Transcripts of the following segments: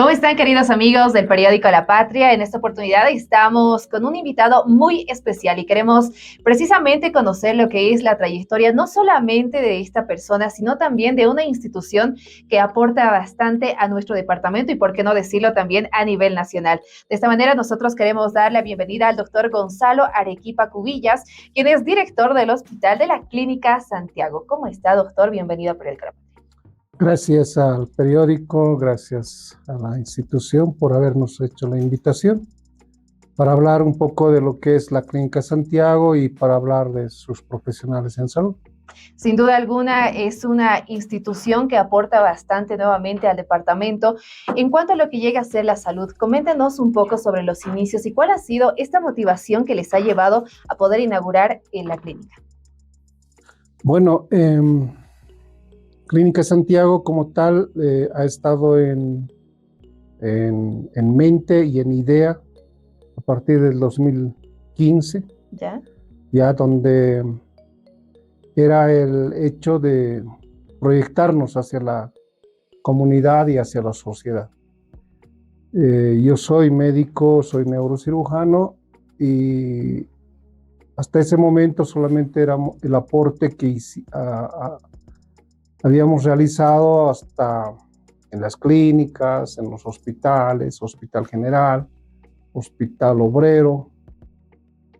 ¿Cómo están, queridos amigos del periódico La Patria? En esta oportunidad estamos con un invitado muy especial y queremos precisamente conocer lo que es la trayectoria no solamente de esta persona, sino también de una institución que aporta bastante a nuestro departamento y, por qué no decirlo, también a nivel nacional. De esta manera, nosotros queremos dar la bienvenida al doctor Gonzalo Arequipa Cubillas, quien es director del Hospital de la Clínica Santiago. ¿Cómo está, doctor? Bienvenido a Periódico La Patria. Gracias al periódico, gracias a la institución por habernos hecho la invitación para hablar un poco de lo que es la Clínica Santiago y para hablar de sus profesionales en salud. Sin duda alguna, es una institución que aporta bastante nuevamente al departamento. En cuanto a lo que llega a ser la salud, coméntenos un poco sobre los inicios y cuál ha sido esta motivación que les ha llevado a poder inaugurar en la clínica. Bueno, Clínica Santiago como tal ha estado en mente y en idea a partir del 2015, ya donde era el hecho de proyectarnos hacia la comunidad y hacia la sociedad. Yo soy médico, soy neurocirujano y hasta ese momento solamente era el aporte que habíamos realizado hasta en las clínicas, en los hospitales, Hospital General, Hospital Obrero,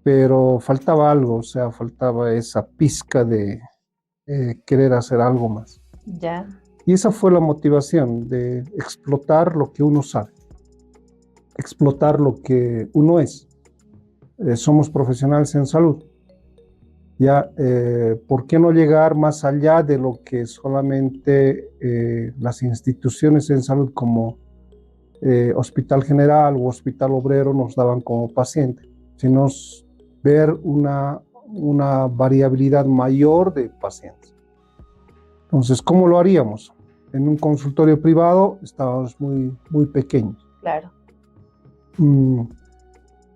pero faltaba algo, o sea, faltaba esa pizca de querer hacer algo más. Ya. Y esa fue la motivación de explotar lo que uno sabe, explotar lo que uno es. Somos profesionales en salud. Ya, ¿por qué no llegar más allá de lo que solamente las instituciones en salud como Hospital General o Hospital Obrero nos daban como paciente, sino ver una variabilidad mayor de pacientes? Entonces, ¿cómo lo haríamos? En un consultorio privado estábamos muy pequeños. Claro.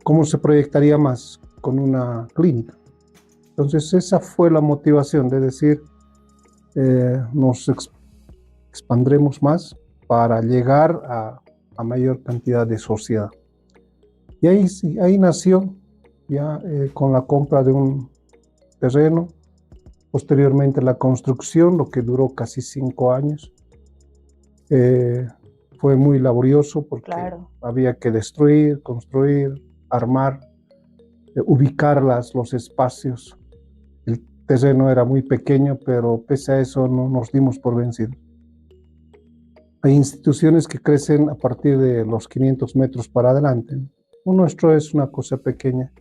¿Cómo se proyectaría más con una clínica? Entonces, esa fue la motivación de decir, nos expandremos más para llegar a mayor cantidad de sociedad. Y ahí nació ya con la compra de un terreno, posteriormente la construcción, lo que duró casi 5 años. Fue muy laborioso porque había que destruir, construir, armar, ubicar los espacios. El terreno era muy pequeño, pero pese a eso no nos dimos por vencidos. Hay instituciones que crecen a partir de los 500 metros para adelante. Nuestro es una cosa pequeña,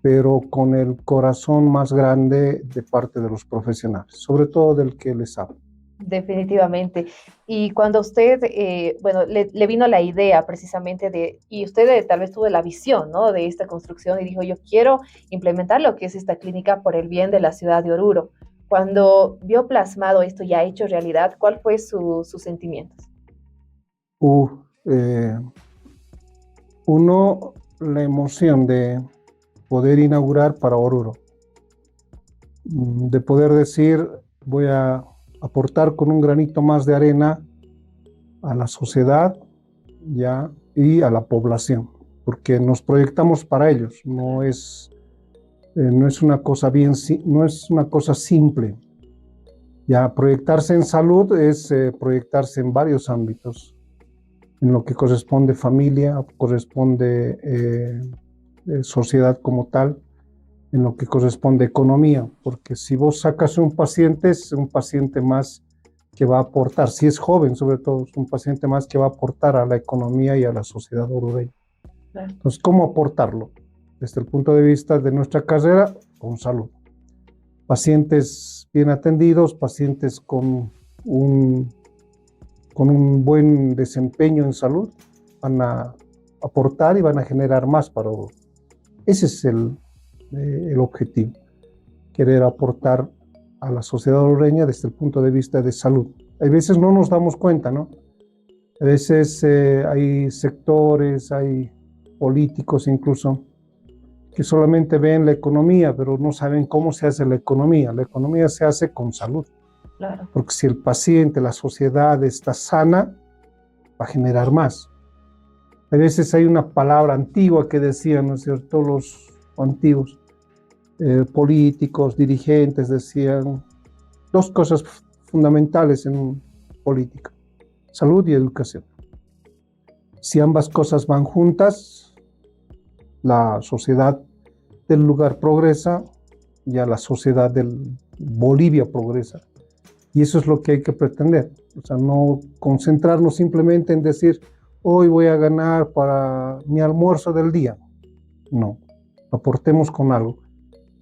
pero con el corazón más grande de parte de los profesionales, sobre todo del que les habla. Definitivamente. Y cuando usted, le vino la idea precisamente y usted tal vez tuvo la visión, ¿no?, de esta construcción y dijo, yo quiero implementar lo que es esta clínica por el bien de la ciudad de Oruro. Cuando vio plasmado esto ya hecho realidad, ¿cuál fue sus sentimientos? Uno, la emoción de poder inaugurar para Oruro, de poder decir, voy a aportar con un granito más de arena a la sociedad ya y a la población, porque nos proyectamos para ellos, no es una cosa no es una cosa simple. Ya proyectarse en salud es proyectarse en varios ámbitos, en lo que corresponde familia, corresponde sociedad como tal, en lo que corresponde economía, porque si vos sacas un paciente, es un paciente más que va a aportar, si es joven sobre todo, es un paciente más que va a aportar a la economía y a la sociedad orureña. Entonces, ¿cómo aportarlo? Desde el punto de vista de nuestra carrera, con salud. Pacientes bien atendidos, pacientes con un buen desempeño en salud, van a aportar y van a generar más para Oruro. Ese es el objetivo, querer aportar a la sociedad orureña desde el punto de vista de salud. A veces no nos damos cuenta, ¿no? A veces hay sectores, hay políticos incluso, que solamente ven la economía, pero no saben cómo se hace la economía. La economía se hace con salud. Claro. Porque si el paciente, la sociedad está sana, va a generar más. A veces hay una palabra antigua que decían, ¿no es cierto?, los antiguos políticos, dirigentes, decían dos cosas fundamentales en política: salud y educación. Si ambas cosas van juntas, la sociedad del lugar progresa, ya la sociedad de Bolivia progresa. Y eso es lo que hay que pretender. O sea, no concentrarnos simplemente en decir, hoy voy a ganar para mi almuerzo del día. No, aportemos con algo.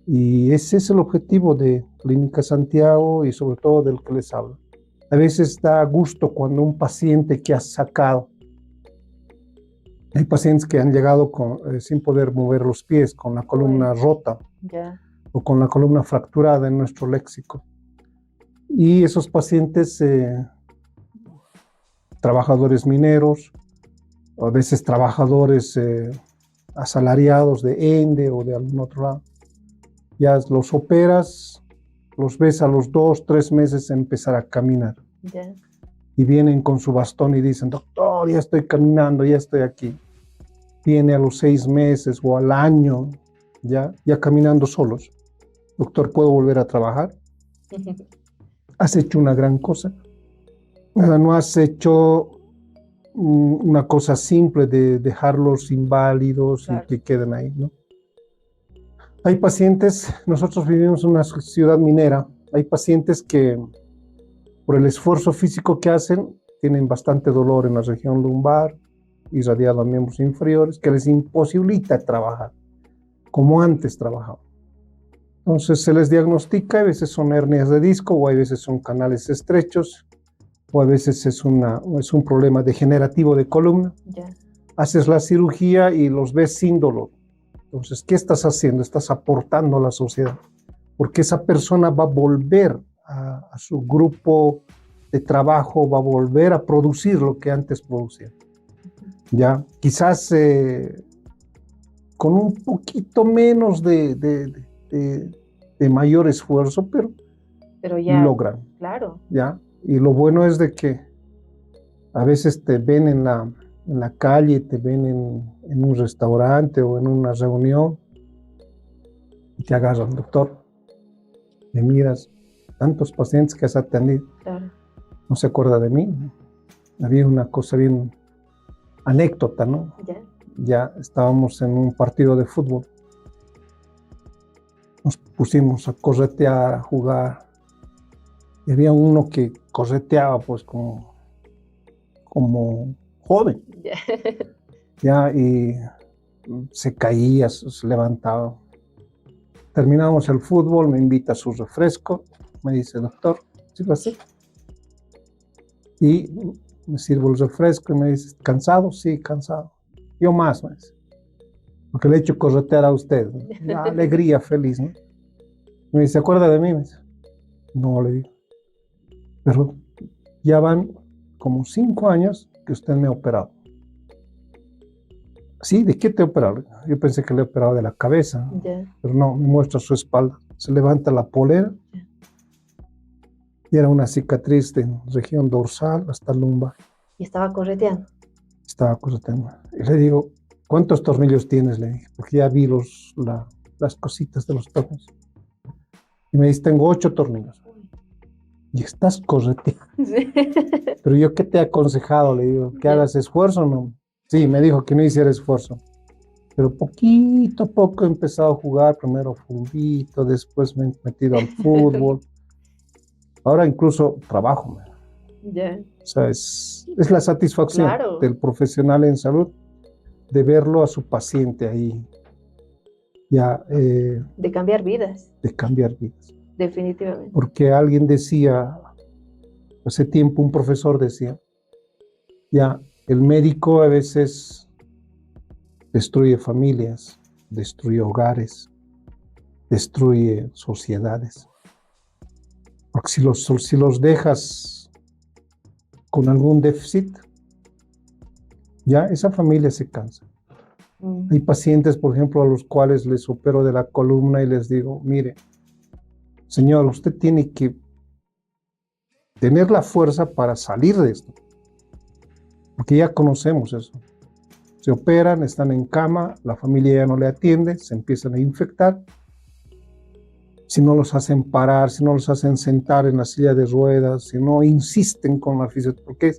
Y ese es el objetivo de Clínica Santiago y sobre todo del que les hablo. A veces da gusto cuando un paciente que has sacado, hay pacientes que han llegado sin poder mover los pies, con la columna rota o con la columna fracturada en nuestro léxico. Y esos pacientes, trabajadores mineros, a veces trabajadores asalariados de ENDE o de algún otro lado, ya los operas, los ves a los 2, 3 meses empezar a caminar. Y vienen con su bastón y dicen, doctor, ya estoy caminando, ya estoy aquí. Viene a los 6 meses o al año, ya caminando solos. Doctor, ¿puedo volver a trabajar? Has hecho una gran cosa. No has hecho una cosa simple de dejarlos inválidos, claro, y que queden ahí, ¿no? Hay pacientes, nosotros vivimos en una ciudad minera, hay pacientes que por el esfuerzo físico que hacen tienen bastante dolor en la región lumbar, irradiado a miembros inferiores, que les imposibilita trabajar como antes trabajaban. Entonces se les diagnostica, a veces son hernias de disco, o a veces son canales estrechos, o a veces es un problema degenerativo de columna. Haces la cirugía y los ves sin dolor. Entonces, ¿qué estás haciendo? Estás aportando a la sociedad, porque esa persona va a volver a su grupo de trabajo, va a volver a producir lo que antes producía. Ya, quizás con un poquito menos de mayor esfuerzo, pero ya logran. Claro. Ya, y lo bueno es de que a veces te ven en la calle, te ven en un restaurante o en una reunión y te agarran, doctor, me miras, tantos pacientes que has atendido, claro, no se acuerda de mí. Había una cosa bien anécdota, ¿no? Ya estábamos en un partido de fútbol, nos pusimos a corretear, a jugar, y había uno que correteaba pues como joven, ya, y se caía, se levantaba. Terminamos el fútbol, me invita a su refresco, me dice, doctor, sírvase. Y me sirvo el refresco y me dice, ¿cansado? Sí, cansado. Yo más, me dice, porque le he hecho corretear a usted. La alegría, feliz, ¿no? Me dice, ¿se acuerda de mí? Me dice, no, le digo, pero ya van como 5 años que usted me ha operado. Sí, ¿de qué te he operado? Yo pensé que le he operado de la cabeza, pero no, me muestra su espalda. Se levanta la polera y era una cicatriz de región dorsal hasta lumbar. ¿Y estaba correteando? Estaba correteando. Y le digo, ¿cuántos tornillos tienes? Le dije, porque ya vi las cositas de los tornillos. Y me dice, tengo 8 tornillos. Y estás correteando. Sí. Pero yo, ¿qué te he aconsejado? Le digo, que hagas esfuerzo o no. Sí, me dijo que no hiciera esfuerzo. Pero poquito a poco he empezado a jugar, primero fulbito, después me he metido al fútbol. Ahora incluso trabajo. O sea, es la satisfacción, claro, del profesional en salud de verlo a su paciente ahí. Ya, de cambiar vidas. De cambiar vidas. Definitivamente. Porque alguien decía, hace tiempo un profesor decía, ya, el médico a veces destruye familias, destruye hogares, destruye sociedades. Porque si los dejas con algún déficit, ya esa familia se cansa. Hay pacientes, por ejemplo, a los cuales les opero de la columna y les digo, mire, señor, usted tiene que tener la fuerza para salir de esto. porque ya conocemos eso. Se operan, están en cama, la familia ya no le atiende, se empiezan a infectar. Si no los hacen parar, si no los hacen sentar en la silla de ruedas, si no insisten con la fisioterapia, porque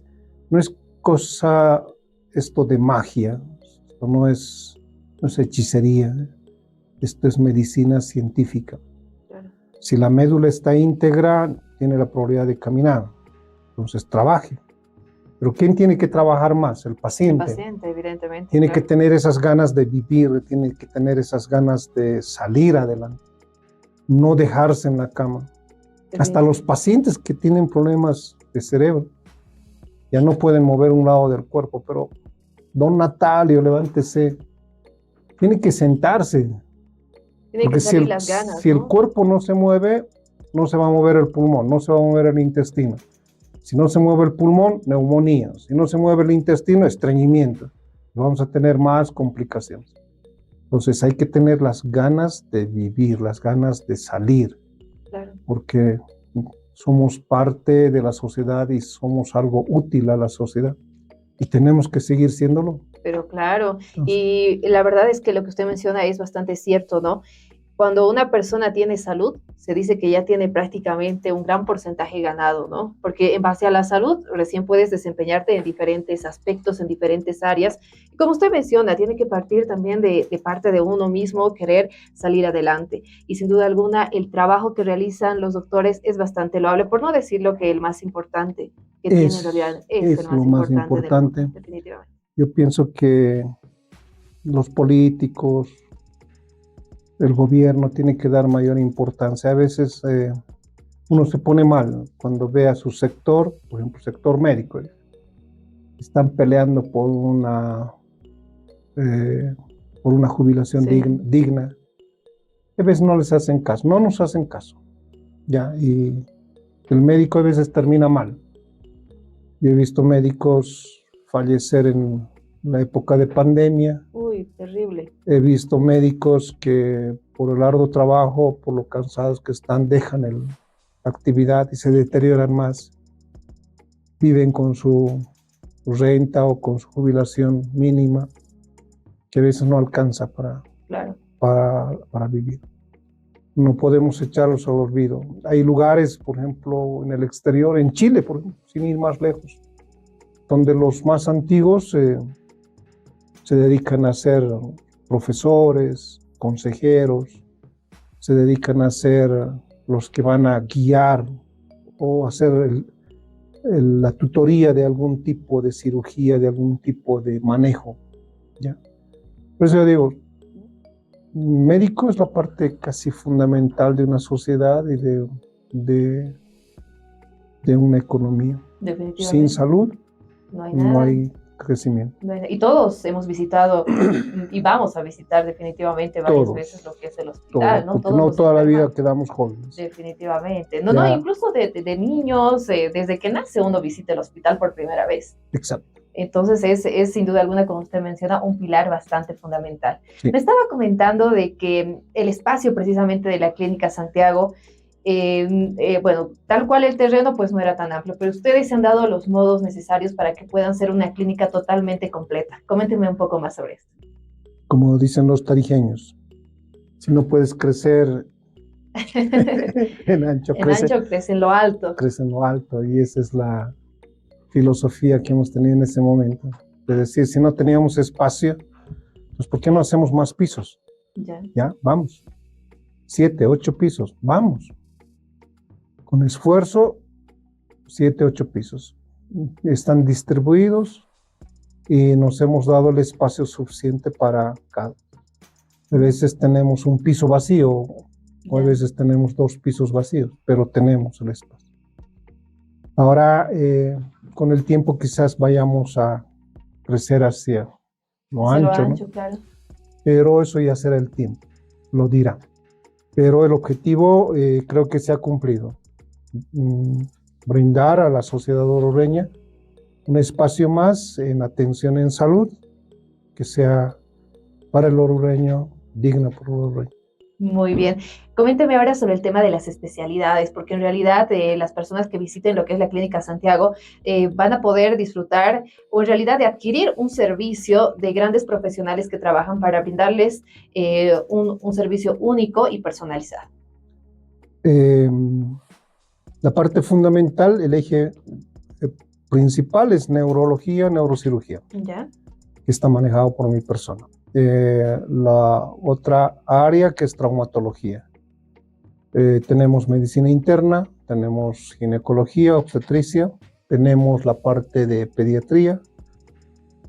no es cosa esto de magia, esto no es hechicería, esto es medicina científica. Claro. Si la médula está íntegra, tiene la probabilidad de caminar, entonces trabaje. Pero ¿quién tiene que trabajar más? El paciente. El paciente, evidentemente. Tiene claro. que tener esas ganas de vivir, tiene que tener esas ganas de salir adelante, no dejarse en la cama. Hasta los pacientes que tienen problemas de cerebro ya no pueden mover un lado del cuerpo, pero don Natalio, levántese, tiene que sentarse. Tiene Porque que salir las ganas, si el ¿no? cuerpo no se mueve, no se va a mover el pulmón, no se va a mover el intestino. Si no se mueve el pulmón, neumonía. Si no se mueve el intestino, estreñimiento. Vamos a tener más complicaciones. Entonces hay que tener las ganas de vivir, las ganas de salir. Claro. Porque somos parte de la sociedad y somos algo útil a la sociedad. Y tenemos que seguir siéndolo. Pero claro, Entonces, y la verdad es que lo que usted menciona es bastante cierto, ¿no? Cuando una persona tiene salud, se dice que ya tiene prácticamente un gran porcentaje ganado, ¿no? Porque en base a la salud recién puedes desempeñarte en diferentes aspectos, en diferentes áreas. Y como usted menciona, tiene que partir también de parte de uno mismo, querer salir adelante. Y sin duda alguna, el trabajo que realizan los doctores es bastante loable, por no decir lo que el más importante que tiene en realidad es el es lo más más importante del mundo, importante. definitivamente. Yo pienso que los políticos, el gobierno tiene que dar mayor importancia. A veces uno se pone mal cuando ve a su sector, por ejemplo, el sector médico, están peleando por una jubilación Sí. digna. A veces no les hacen caso, no nos hacen caso. ¿Ya? Y el médico a veces termina mal. Yo he visto médicos fallecer en la época de pandemia. Uy, terrible. He visto médicos que por el arduo trabajo, por lo cansados que están, dejan la actividad y se deterioran más. Viven con su renta o con su jubilación mínima, que a veces no alcanza Claro. para vivir. No podemos echarlos al olvido. Hay lugares, por ejemplo, en el exterior, en Chile, por ejemplo, sin ir más lejos, donde los más antiguos se dedican a ser profesores, consejeros, se dedican a ser los que van a guiar o hacer la tutoría de algún tipo de cirugía, de algún tipo de manejo. ¿Ya? Por eso yo digo, médico es la parte casi fundamental de una sociedad y de una economía. Definitivamente. Sin salud no hay nada. no hay crecimiento. Y todos hemos visitado y vamos a visitar definitivamente varias Todos, veces lo que es el hospital, ¿no? porque Todos no nos toda la vida enferman. quedamos jóvenes. Definitivamente. No, Ya. incluso de niños, desde que nace uno visita el hospital por primera vez. Exacto. Entonces es sin duda alguna, como usted menciona, un pilar bastante fundamental. Sí. Me estaba comentando de que el espacio precisamente de la Clínica Santiago, bueno, tal cual el terreno pues no era tan amplio, pero ustedes se han dado los modos necesarios para que puedan ser una clínica totalmente completa. Coméntenme un poco más sobre esto. Como dicen los tarijeños, si no puedes crecer en ancho, crece en lo alto. Crece en lo alto, y esa es la filosofía que hemos tenido en ese momento. De decir, si no teníamos espacio, pues ¿por qué no hacemos más pisos? Ya, vamos. 7, 8 pisos, vamos. Con esfuerzo, 7, 8 pisos. Están distribuidos y nos hemos dado el espacio suficiente para cada. A veces tenemos un piso vacío, o a veces tenemos 2 pisos vacíos, pero tenemos el espacio. Ahora, con el tiempo quizás vayamos a crecer hacia lo ancho, ¿no? Claro. Pero eso ya será el tiempo, lo dirá. Pero el objetivo creo que se ha cumplido. Brindar a la sociedad ororeña un espacio más en atención en salud que sea para el orureño, digno por el orureño. Muy bien. Coménteme ahora sobre el tema de las especialidades, porque en realidad las personas que visiten lo que es la Clínica Santiago van a poder disfrutar o en realidad de adquirir un servicio de grandes profesionales que trabajan para brindarles un servicio único y personalizado. Eh, la parte fundamental, el eje eh, principal es neurología, neurocirugía, ¿Ya? que está manejado por mi persona. La otra área que es traumatología. Tenemos medicina interna, tenemos ginecología, obstetricia, tenemos la parte de pediatría,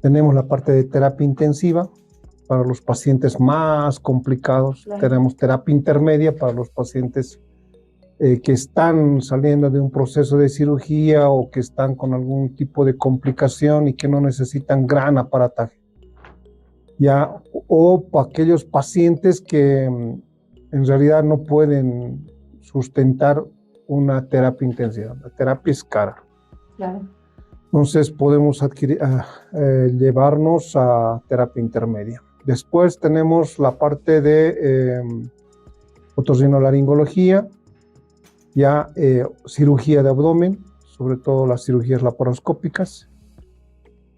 tenemos la parte de terapia intensiva para los pacientes más complicados, Claro. tenemos terapia intermedia para los pacientes que están saliendo de un proceso de cirugía o que están con algún tipo de complicación y que no necesitan gran aparataje. Ya, o para aquellos pacientes que en realidad no pueden sustentar una terapia intensiva. La terapia es cara. Claro. Entonces podemos llevarnos a terapia intermedia. Después tenemos la parte de otorrinolaringología, ya cirugía de abdomen, sobre todo las cirugías laparoscópicas,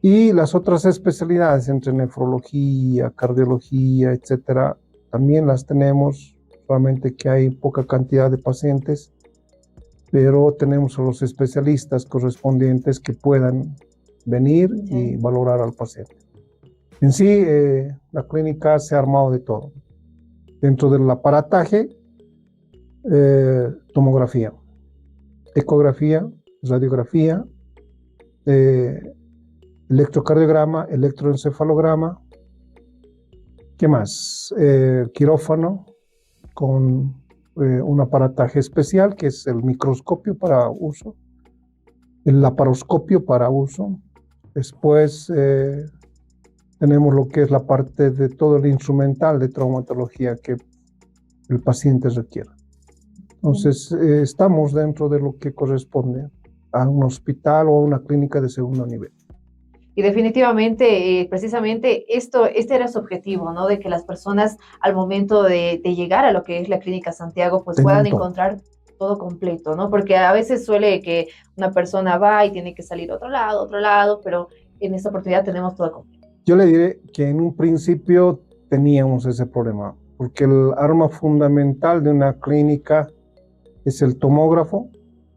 y las otras especialidades entre nefrología, cardiología, etcétera, también las tenemos, solamente que hay poca cantidad de pacientes, pero tenemos a los especialistas correspondientes que puedan venir y Ya. valorar al paciente. En sí, la clínica se ha armado de todo. Dentro del aparataje, tomografía, ecografía, radiografía, electrocardiograma, electroencefalograma, ¿qué más? Quirófano con un aparataje especial que es el microscopio para uso, el laparoscopio para uso. Después tenemos lo que es la parte de todo el instrumental de traumatología que el paciente requiera. Entonces, estamos dentro de lo que corresponde a un hospital o a una clínica de segundo nivel. Y definitivamente, precisamente este era su objetivo, ¿no? De que las personas al momento de llegar a lo que es la Clínica Santiago, pues Tengan puedan todo. encontrar todo completo, ¿no? Porque a veces suele que una persona va y tiene que salir a otro lado, pero en esta oportunidad tenemos todo completo. Yo le diré que en un principio teníamos ese problema, porque el arma fundamental de una clínica es el tomógrafo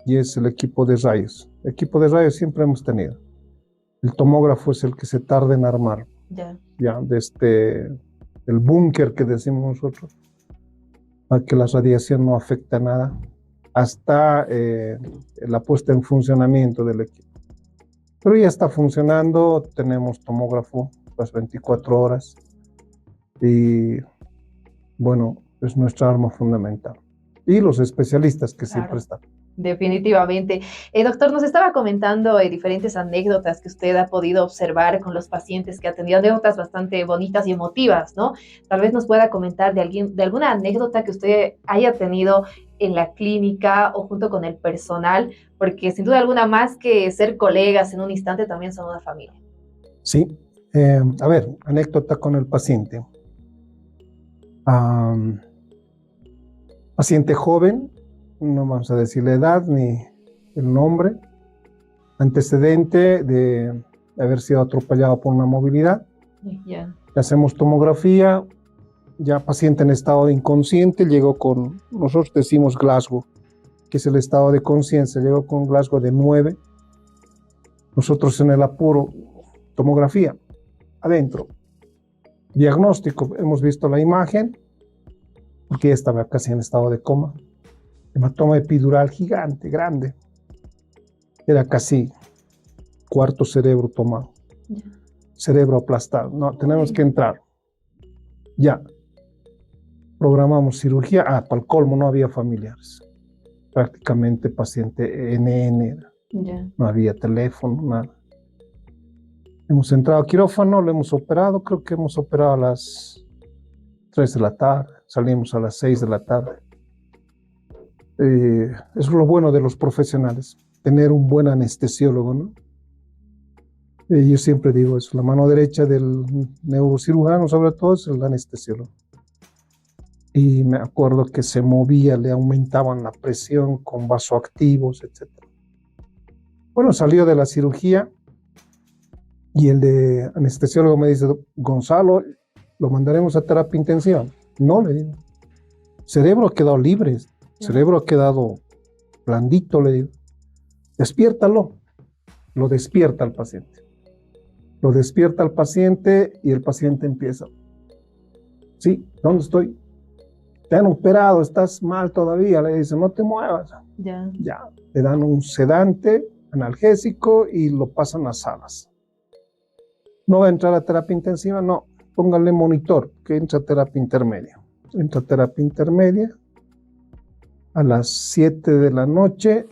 y es el equipo de rayos. El equipo de rayos siempre hemos tenido. El tomógrafo es el que se tarda en armar, Ya. ya, desde el búnker que decimos nosotros, para que la radiación no afecte nada, hasta la puesta en funcionamiento del equipo. Pero ya está funcionando, tenemos tomógrafo las 24 horas y bueno, es nuestra arma fundamental. Y los especialistas que siempre Claro. están. Definitivamente. Doctor, nos estaba comentando diferentes anécdotas que usted ha podido observar con los pacientes que ha tenido, anécdotas bastante bonitas y emotivas, ¿no? Tal vez nos pueda comentar de alguna anécdota que usted haya tenido en la clínica o junto con el personal, porque sin duda alguna, más que ser colegas en un instante, también son una familia. Sí, a ver, anécdota con el paciente. Paciente joven, no vamos a decir la edad ni el nombre, antecedente de haber sido atropellado por una movilidad. Ya. Le hacemos tomografía, ya paciente en estado de inconsciente, llegó con, nosotros decimos Glasgow, que es el estado de conciencia, llegó con Glasgow de 9. Nosotros en el apuro, tomografía, adentro. Diagnóstico, hemos visto la imagen, porque ya estaba casi en estado de coma. Hematoma epidural gigante, grande. Era casi cuarto cerebro tomado. Ya. Cerebro aplastado. No, tenemos Uy. que entrar. Ya. Programamos cirugía. Para el colmo no había familiares. Prácticamente paciente NN. Ya. No había teléfono, nada. Hemos entrado a quirófano, lo hemos operado. Creo que hemos operado a las 3 de la tarde. Salimos a las 6 de la tarde. Eso es lo bueno de los profesionales. Tener un buen anestesiólogo, ¿no? Yo siempre digo eso, la mano derecha del neurocirujano sobre todo es el anestesiólogo. y me acuerdo que se movía, le aumentaban la presión con vasoactivos, etc. Bueno, salió de la cirugía y el de anestesiólogo me dice, Gonzalo, lo mandaremos a terapia intensiva. No, le digo. Cerebro ha quedado libre, cerebro ha quedado blandito, le digo. Despiértalo. Lo despierta al paciente. Lo despierta al paciente y el paciente empieza. Sí, ¿dónde estoy? Te han operado, estás mal todavía. Le dice, no te muevas. Ya. Ya. Le dan un sedante, analgésico y lo pasan a salas. ¿No va a entrar a terapia intensiva? No. Póngale monitor, que entra a terapia intermedia. Entra a terapia intermedia. A las 7 de la noche,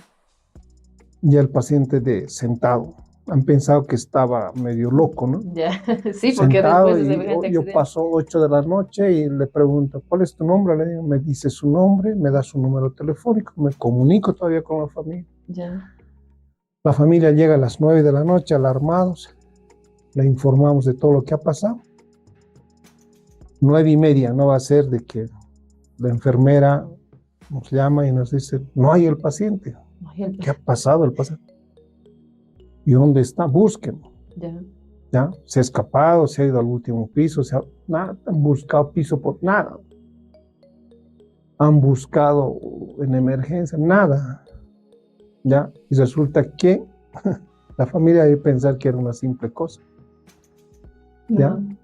ya el paciente sentado. Han pensado que estaba medio loco, ¿no? Ya, sí, porque Sentado después de y semejante yo accidente. paso 8 de la noche y le pregunto, ¿cuál es tu nombre? Le digo, me dice su nombre, me da su número telefónico, me comunico todavía con la familia. Ya. La familia llega a las 9 de la noche alarmados, le informamos de todo lo que ha pasado. 9:30 no va a ser de que la enfermera nos llama y nos dice, no hay el paciente. ¿Qué ha pasado el paciente? ¿Y dónde está? Búsquenlo. Ya. ¿Ya? Se ha escapado, se ha ido al último piso, nada, han buscado piso por nada. Han buscado en emergencia, nada. ¿Ya? Y resulta que la familia debe pensar que era una simple cosa. ¿Ya? No.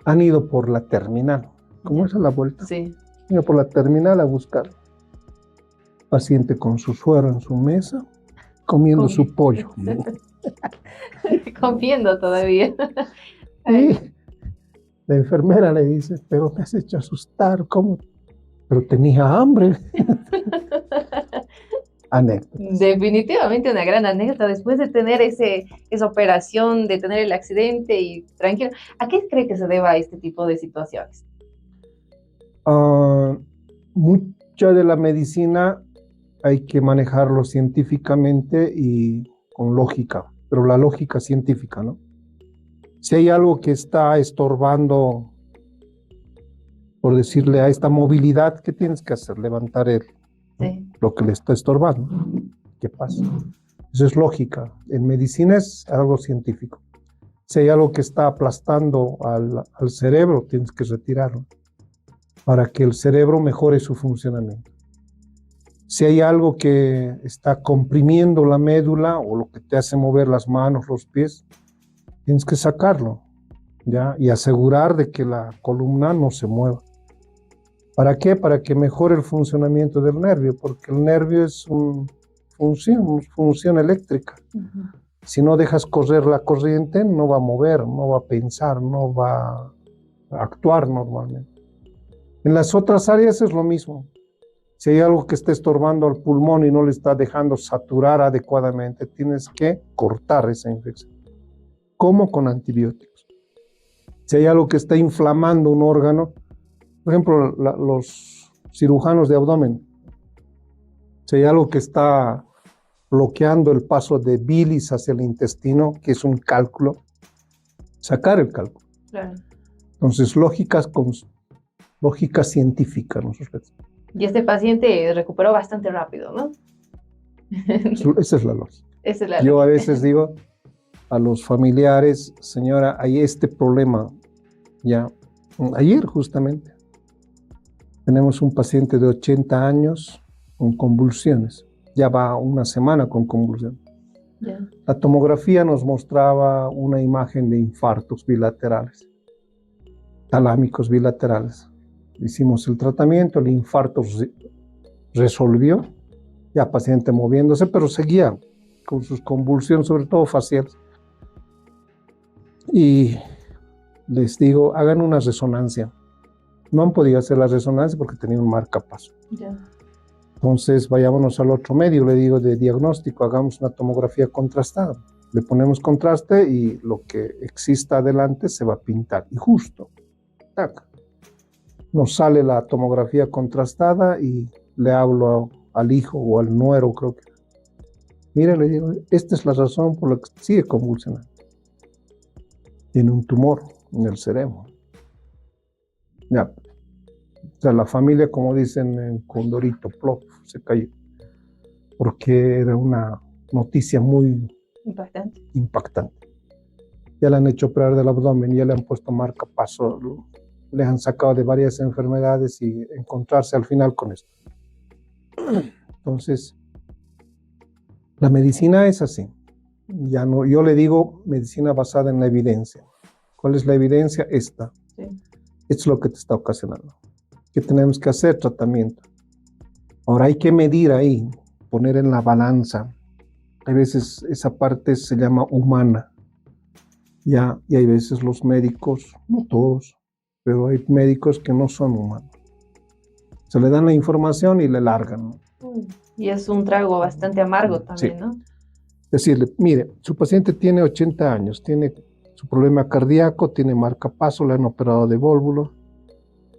Han ido por la terminal. ¿Cómo es a la vuelta? Sí. Han ido por la terminal a buscar. Paciente con su suero en su mesa, comiendo su pollo. Comiendo todavía. Y la enfermera le dice, pero me has hecho asustar, ¿cómo? Pero tenía hambre. Anécdotas. Definitivamente una gran anécdota después de tener esa operación, de tener el accidente y tranquilo. ¿A qué cree que se deba este tipo de situaciones? Mucha de la medicina hay que manejarlo científicamente y con lógica, pero la lógica científica, ¿no? Si hay algo que está estorbando, por decirle, a esta movilidad, ¿qué tienes que hacer? Levantar Sí. lo que le está estorbando. ¿Qué pasa? Eso es lógica. En medicina es algo científico. Si hay algo que está aplastando al cerebro, tienes que retirarlo para que el cerebro mejore su funcionamiento. Si hay algo que está comprimiendo la médula o lo que te hace mover las manos, los pies, tienes que sacarlo, ¿ya? Y asegurar de que la columna no se mueva. ¿Para qué? Para que mejore el funcionamiento del nervio, porque el nervio es una función eléctrica. Uh-huh. Si no dejas correr la corriente, no va a mover, no va a pensar, no va a actuar normalmente. En las otras áreas es lo mismo. Si hay algo que está estorbando al pulmón y no le está dejando saturar adecuadamente, tienes que cortar esa infección. ¿Cómo? Con antibióticos. Si hay algo que está inflamando un órgano, por ejemplo, los cirujanos de abdomen, si hay algo que está bloqueando el paso de bilis hacia el intestino, que es un cálculo, sacar el cálculo. Claro. Entonces, lógica científica, nosotros. Y este paciente recuperó bastante rápido, ¿no? Esa es la lógica. Esa es la Yo a lógica. veces digo a los familiares, señora, hay este problema. Ya, ayer justamente, tenemos un paciente de 80 años con convulsiones. Ya va una semana con convulsiones. Yeah. La tomografía nos mostraba una imagen de infartos bilaterales, talámicos bilaterales. Hicimos el tratamiento, el infarto resolvió, ya paciente moviéndose, pero seguía con sus convulsiones, sobre todo faciales. Y les digo, hagan una resonancia. No han podido hacer la resonancia porque tenía un marcapaso. Yeah. Entonces, vayámonos al otro medio, le digo, de diagnóstico, hagamos una tomografía contrastada. Le ponemos contraste y lo que exista adelante se va a pintar. Y justo, tac, nos sale la tomografía contrastada y le hablo al hijo o al nuero, creo que. Mira, le digo, esta es la razón por la que sigue convulsionando. Tiene un tumor en el cerebro. Ya. sea, la familia, como dicen en Condorito, plop, se cayó, porque era una noticia muy impactante. Ya le han hecho operar del abdomen, ya le han puesto marcapaso, le han sacado de varias enfermedades y encontrarse al final con esto. Entonces, la medicina es así. Ya no, yo le digo medicina basada en la evidencia. ¿Cuál es la evidencia? Esta. Sí. Esto es lo que te está ocasionando. ¿Qué tenemos que hacer? Tratamiento. Ahora hay que medir ahí, poner en la balanza. A veces esa parte se llama humana. Ya, y hay veces los médicos, no todos, pero hay médicos que no son humanos. Se le dan la información y le largan, ¿no? Y es un trago bastante amargo también, sí. ¿No? Decirle, mire, su paciente tiene 80 años, tiene su problema cardíaco, tiene marcapaso, le han operado de vólvulo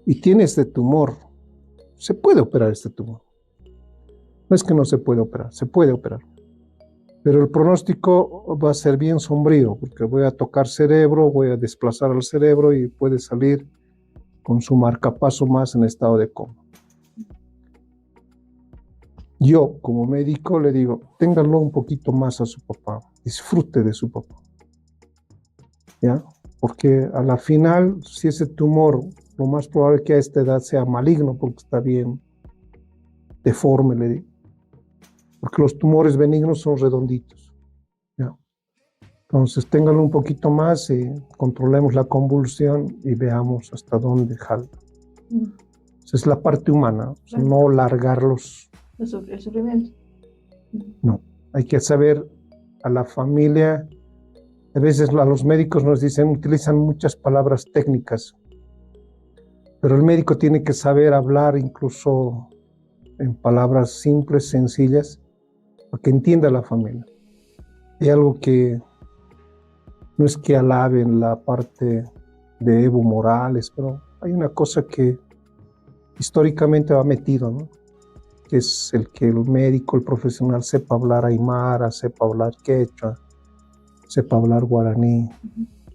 y tiene este tumor. Se puede operar este tumor. No es que no se puede operar, se puede operar. Pero el pronóstico va a ser bien sombrío, porque voy a tocar cerebro, voy a desplazar al cerebro y puede salir con su marcapaso más en estado de coma. Yo, como médico, le digo, ténganlo un poquito más a su papá, disfrute de su papá. ¿Ya? Porque a la final, si ese tumor, lo más probable es que a esta edad sea maligno, porque está bien deforme, le digo. Porque los tumores benignos son redonditos. ¿Ya? Entonces, ténganlo un poquito más y controlemos la convulsión y veamos hasta dónde jala. Esa es la parte humana, o sea, no largarlos. El sufrimiento. No, hay que saber a la familia. A veces a los médicos nos dicen, utilizan muchas palabras técnicas, pero el médico tiene que saber hablar incluso en palabras simples, sencillas, para que entienda la familia. Hay algo que no es que alaben la parte de Evo Morales, pero hay una cosa que históricamente va metido, ¿no? Que es el que el médico, el profesional sepa hablar aymara, sepa hablar quechua, sepa hablar guaraní,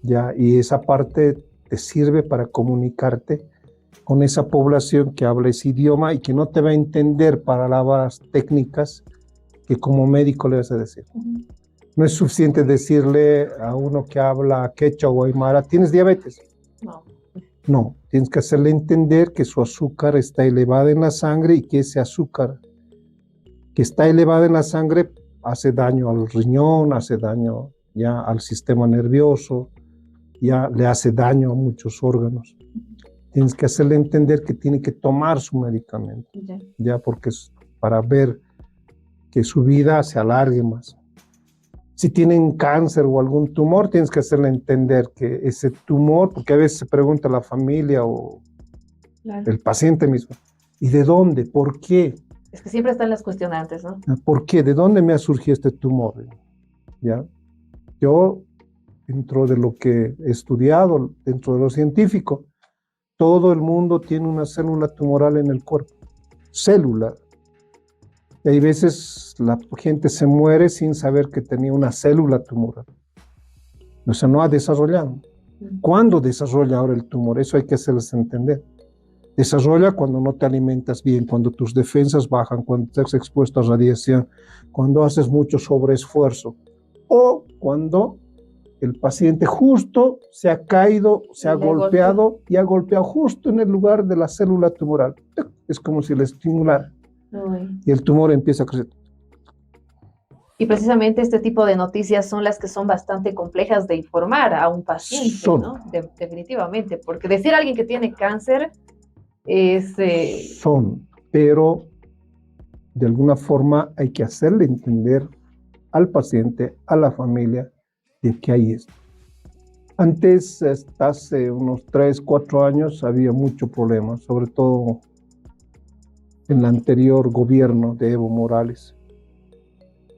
¿ya? Y esa parte te sirve para comunicarte con esa población que habla ese idioma y que no te va a entender palabras técnicas que como médico le vas a decir. No es suficiente decirle a uno que habla quechua o aymara, ¿tienes diabetes? No. No, tienes que hacerle entender que su azúcar está elevada en la sangre y que ese azúcar que está elevada en la sangre hace daño al riñón, hace daño ya al sistema nervioso, ya le hace daño a muchos órganos. Tienes que hacerle entender que tiene que tomar su medicamento, ya porque es para ver que su vida se alargue más. Si tienen cáncer o algún tumor, tienes que hacerle entender que ese tumor, porque a veces se pregunta la familia o el paciente mismo, ¿y de dónde? ¿Por qué? Es que siempre están las cuestionantes, ¿no? ¿Por qué? ¿De dónde me ha surgido este tumor? ¿Ya? Yo, dentro de lo que he estudiado, dentro de lo científico, todo el mundo tiene una célula tumoral en el cuerpo. Célula. Y hay veces la gente se muere sin saber que tenía una célula tumoral. O sea, no ha desarrollado. ¿Cuándo desarrolla ahora el tumor? Eso hay que hacerles entender. Desarrolla cuando no te alimentas bien, cuando tus defensas bajan, cuando estás expuesto a radiación, cuando haces mucho sobreesfuerzo o cuando el paciente justo se ha caído, se ha golpeado y ha golpeado justo en el lugar de la célula tumoral. Es como si le estimulara. Y el tumor empieza a crecer. Y precisamente este tipo de noticias son las que son bastante complejas de informar a un paciente, ¿no? Definitivamente, porque decir a alguien que tiene cáncer es... pero de alguna forma hay que hacerle entender al paciente, a la familia, de que hay esto. Antes, hasta hace unos 3, 4 años, había mucho problema, sobre todo en el anterior gobierno de Evo Morales,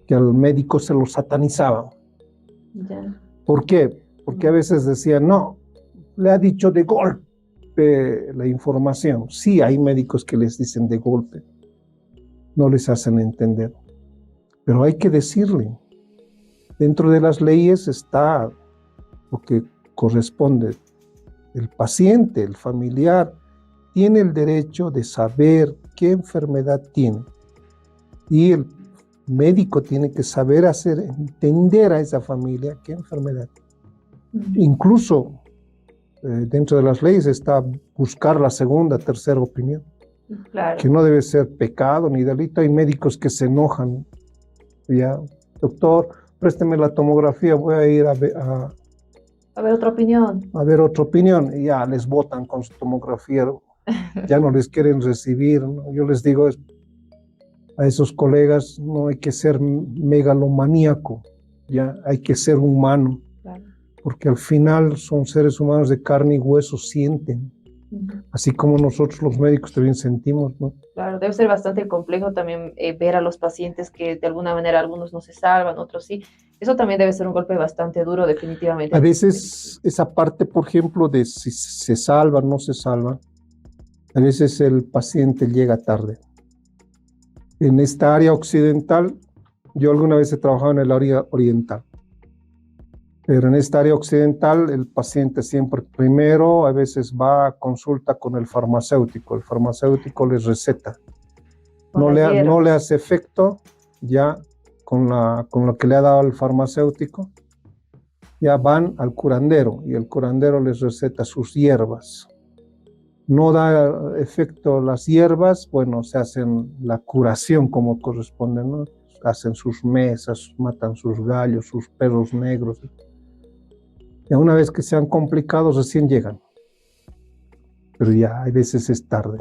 que al médico se lo satanizaba. ¿Por qué? Porque a veces decían, no, le ha dicho de golpe la información. Sí, hay médicos que les dicen de golpe, no les hacen entender, pero hay que decirle. Dentro de las leyes está lo que corresponde. El paciente, el familiar, tiene el derecho de saber qué enfermedad tiene. Y el médico tiene que saber entender a esa familia qué enfermedad. Incluso dentro de las leyes está buscar la segunda, tercera opinión. Claro. Que no debe ser pecado ni delito. Hay médicos que se enojan. Ya, doctor, présteme la tomografía, voy a ir a ver otra opinión. A ver otra opinión. Y ya les botan con su tomografía. Ya no les quieren recibir, ¿no? Yo les digo a esos colegas, no hay que ser megalomaníaco, ya hay que ser humano, claro. Porque al final son seres humanos de carne y hueso, sienten, así como nosotros los médicos también sentimos, ¿no? Claro, debe ser bastante complejo también ver a los pacientes que de alguna manera algunos no se salvan, otros sí. Eso también debe ser un golpe bastante duro, definitivamente. A veces esa parte, por ejemplo, de si se salva o no se salva, a veces el paciente llega tarde. En esta área occidental, yo alguna vez he trabajado en el área oriental, pero en esta área occidental el paciente siempre primero a veces va a consulta con el farmacéutico les receta, no le hace efecto ya con lo que le ha dado el farmacéutico, ya van al curandero y el curandero les receta sus hierbas. No da efecto las hierbas, bueno, se hacen la curación como corresponde, ¿no? Hacen sus mesas, matan sus gallos, sus perros negros. Y una vez que sean complicados, recién llegan. Pero ya, hay veces es tarde.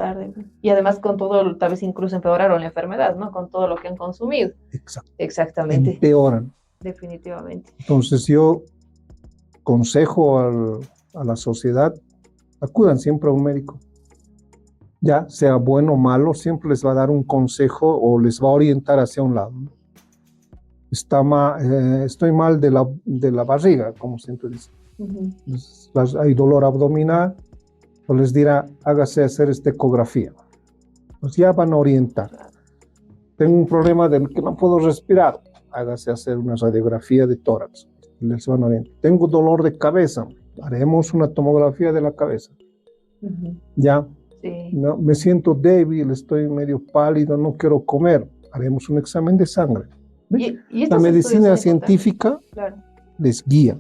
Y además con todo, tal vez incluso empeoraron la enfermedad, ¿no? Con todo lo que han consumido. Exacto. Exactamente. Empeoran. Definitivamente. Entonces yo consejo a la sociedad, acudan siempre a un médico. Ya sea bueno o malo, siempre les va a dar un consejo o les va a orientar hacia un lado. Estoy mal de la barriga, como siempre dicen. Hay dolor abdominal, o les dirá, hágase hacer esta ecografía. Pues ya van a orientar. Tengo un problema del que no puedo respirar, hágase hacer una radiografía de tórax. Les van a orientar. Tengo dolor de cabeza, haremos una tomografía de la cabeza. Ya. Sí. No, me siento débil, estoy medio pálido, no quiero comer. Haremos un examen de sangre. ¿Y la medicina científica claro. Les guía.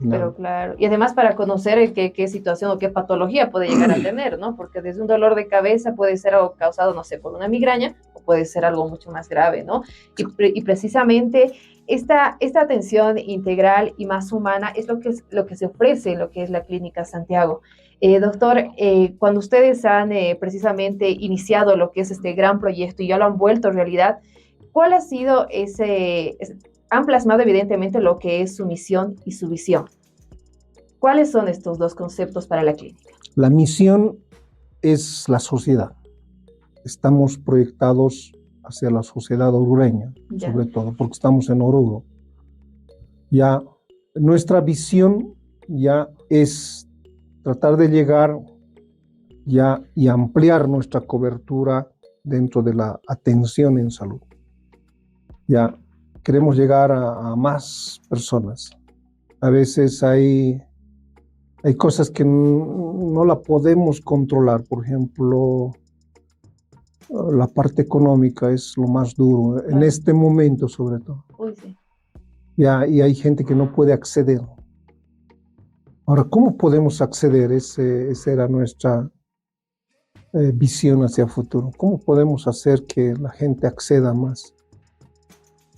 Pero claro, y además para conocer qué situación o qué patología puede llegar a tener, ¿no? Porque desde un dolor de cabeza puede ser algo causado, no sé, por una migraña o puede ser algo mucho más grave, ¿no? Y precisamente esta atención integral y más humana es lo que se ofrece en lo que es la Clínica Santiago. Doctor, cuando ustedes han precisamente iniciado lo que es este gran proyecto y ya lo han vuelto realidad, ¿cuál ha sido han plasmado evidentemente lo que es su misión y su visión? ¿Cuáles son estos dos conceptos para la clínica? La misión es la sociedad. Estamos proyectados hacia la sociedad orureña, sobre todo, porque estamos en Oruro. Ya nuestra visión ya es tratar de llegar ya y ampliar nuestra cobertura dentro de la atención en salud. Ya queremos llegar a más personas. A veces hay cosas que no la podemos controlar. Por ejemplo, la parte económica es lo más duro, en este momento sobre todo. Uy, sí. Ya, y hay gente que no puede acceder. Ahora, ¿cómo podemos acceder? Esa era nuestra visión hacia el futuro. ¿Cómo podemos hacer que la gente acceda más?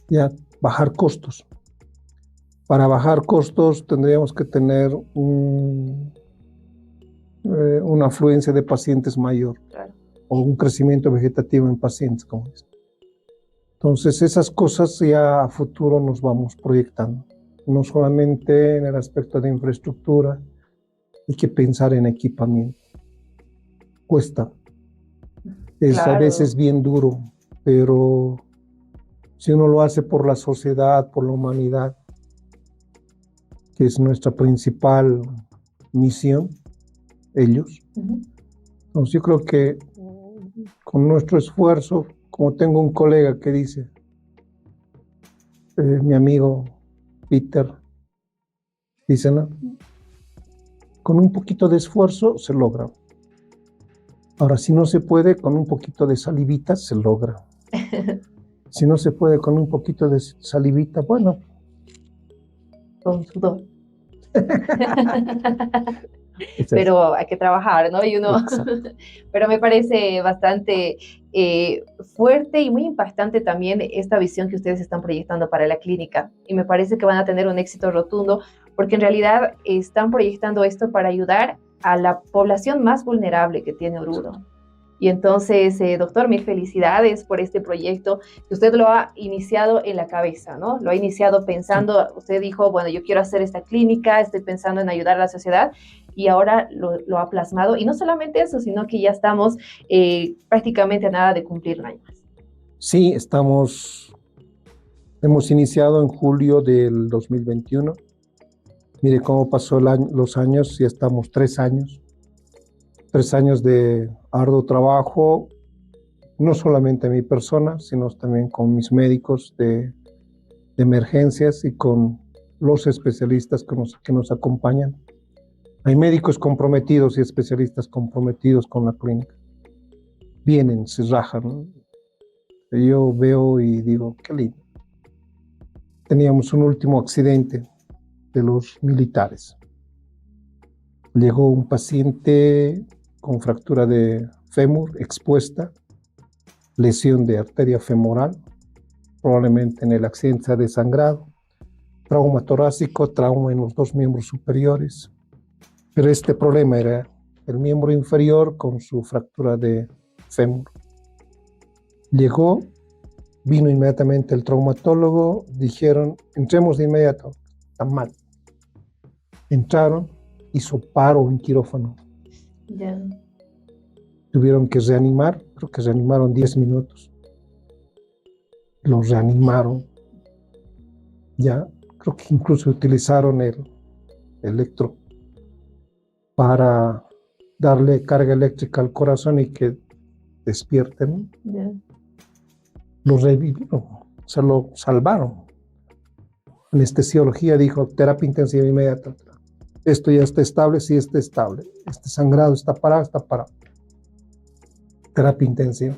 Ya, bajar costos. Para bajar costos tendríamos que tener una afluencia de pacientes mayor, claro, o un crecimiento vegetativo en pacientes, como dicen. Entonces, esas cosas ya a futuro nos vamos proyectando. No solamente en el aspecto de infraestructura, hay que pensar en equipamiento. Cuesta. Es claro. A veces bien duro, pero si uno lo hace por la sociedad, por la humanidad, que es nuestra principal misión, ellos. Entonces yo creo que con nuestro esfuerzo, como tengo un colega que dice, mi amigo Peter, dice, ¿no? Con un poquito de esfuerzo se logra. Ahora, si no se puede, con un poquito de salivita se logra. Si no se puede con un poquito de salivita, bueno. Con sudor. Pero hay que trabajar, ¿no? Y uno, pero me parece bastante fuerte y muy impactante también esta visión que ustedes están proyectando para la clínica. Y me parece que van a tener un éxito rotundo, porque en realidad están proyectando esto para ayudar a la población más vulnerable que tiene Oruro. Y entonces, doctor, mil felicidades por este proyecto que usted lo ha iniciado en la cabeza, ¿no? Lo ha iniciado pensando, usted dijo, bueno, yo quiero hacer esta clínica, estoy pensando en ayudar a la sociedad y ahora lo ha plasmado. Y no solamente eso, sino que ya estamos prácticamente a nada de cumplir un año más. Sí, hemos iniciado en julio del 2021. Mire cómo pasó los años, ya estamos 3 años. 3 años de arduo trabajo, no solamente mi persona, sino también con mis médicos de emergencias y con los especialistas que nos acompañan. Hay médicos comprometidos y especialistas comprometidos con la clínica. Vienen, se rajan, ¿no? Yo veo y digo, qué lindo. Teníamos un último accidente de los militares. Llegó un paciente con fractura de fémur expuesta, lesión de arteria femoral, probablemente en el accidente se ha desangrado, trauma torácico, trauma en los 2 miembros superiores. Pero este problema era el miembro inferior con su fractura de fémur. Llegó, vino inmediatamente el traumatólogo, dijeron, entremos de inmediato, está mal. Entraron, hizo paro en quirófano. Yeah. Tuvieron que reanimar, creo que reanimaron 10 minutos. Los reanimaron. Ya, creo que incluso utilizaron el electro para darle carga eléctrica al corazón y que despierten. Yeah. Lo revivieron, se lo salvaron. Anestesiología dijo, terapia intensiva inmediata. Esto ya está estable, sí está estable. Este sangrado está parado, está parado. Terapia intensiva.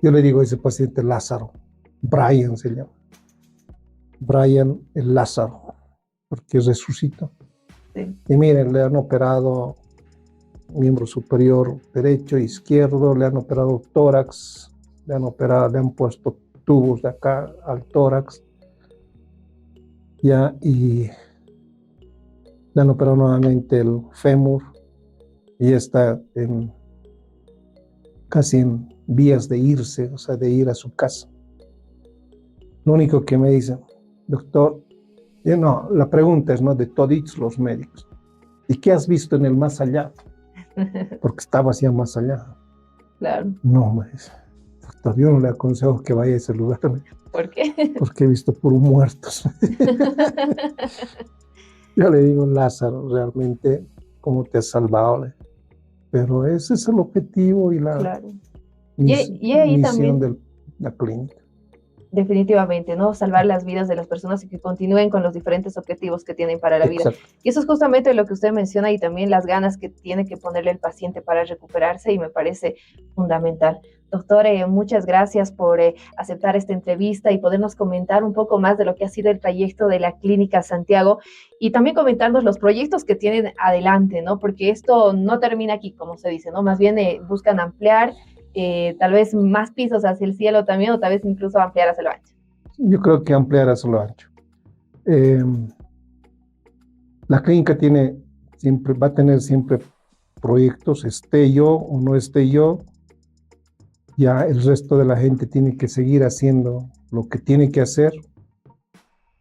Yo le digo a ese paciente Lázaro, Brian se llama. Brian el Lázaro, porque resucitó. Sí. Y miren, le han operado miembro superior derecho, izquierdo, le han operado tórax, le han puesto tubos de acá al tórax, ya, y le han operado nuevamente el fémur y está casi en vías de irse, o sea, de ir a su casa. Lo único que me dicen, doctor, no, la pregunta es, ¿no?, de todos los médicos, ¿y qué has visto en el más allá? Porque estaba hacia más allá. Claro. No, me dice, doctor, yo no le aconsejo que vaya a ese lugar. ¿Por qué? Porque he visto puros muertos. Yo le digo, Lázaro, realmente, ¿cómo te has salvado? Pero ese es el objetivo y la Claro. Y ahí misión también, de la clínica. definitivamente, ¿no? Salvar las vidas de las personas y que continúen con los diferentes objetivos que tienen para la vida. Exacto. Y eso es justamente lo que usted menciona y también las ganas que tiene que ponerle el paciente para recuperarse y me parece fundamental. Doctor, muchas gracias por aceptar esta entrevista y podernos comentar un poco más de lo que ha sido el trayecto de la Clínica Santiago y también comentarnos los proyectos que tienen adelante, ¿no? Porque esto no termina aquí, como se dice, ¿no? Más bien buscan ampliar tal vez más pisos hacia el cielo también, o tal vez incluso ampliar hacia lo ancho. Yo creo que ampliar hacia lo ancho. La clínica va a tener siempre proyectos, esté yo o no esté yo, ya el resto de la gente tiene que seguir haciendo lo que tiene que hacer,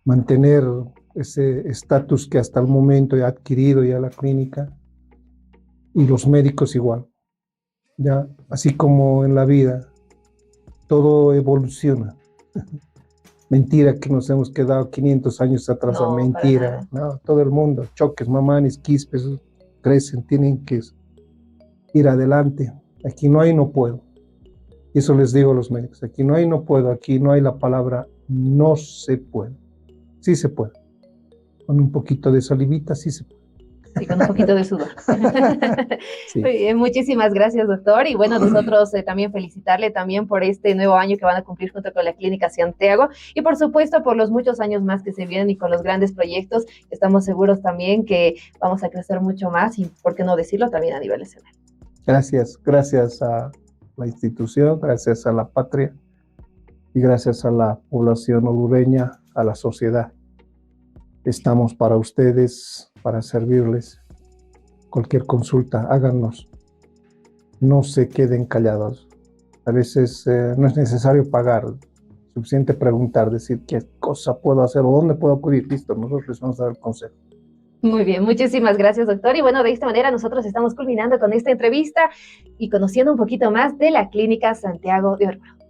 mantener ese estatus que hasta el momento ha adquirido ya la clínica, y los médicos igual. Ya, así como en la vida, todo evoluciona. Mentira que nos hemos quedado 500 años atrás, No, mentira. No, todo el mundo, choques, mamanes, quispes, crecen, tienen que ir adelante. Aquí no hay, no puedo. Y eso les digo a los médicos, aquí no hay, no puedo, aquí no hay la palabra no se puede. Sí se puede. Con un poquito de salivita, sí se puede. Sí, con un poquito de sudor. Sí, Muy bien, muchísimas gracias, doctor. Y bueno, nosotros también felicitarle también por este nuevo año que van a cumplir junto con la Clínica Santiago y por supuesto por los muchos años más que se vienen y con los grandes proyectos. Estamos seguros también que vamos a crecer mucho más y, por qué no decirlo, también a nivel nacional. gracias, gracias a la institución, gracias a la patria y gracias a la población hondureña, a la sociedad. Estamos para ustedes, para servirles. Cualquier consulta, háganos. No se queden callados. A veces no es necesario pagar, suficiente preguntar, decir qué cosa puedo hacer o dónde puedo acudir. Listo, nosotros les vamos a dar el consejo. Muy bien, muchísimas gracias, doctor. Y bueno, de esta manera nosotros estamos culminando con esta entrevista y conociendo un poquito más de la Clínica Santiago de Oruro.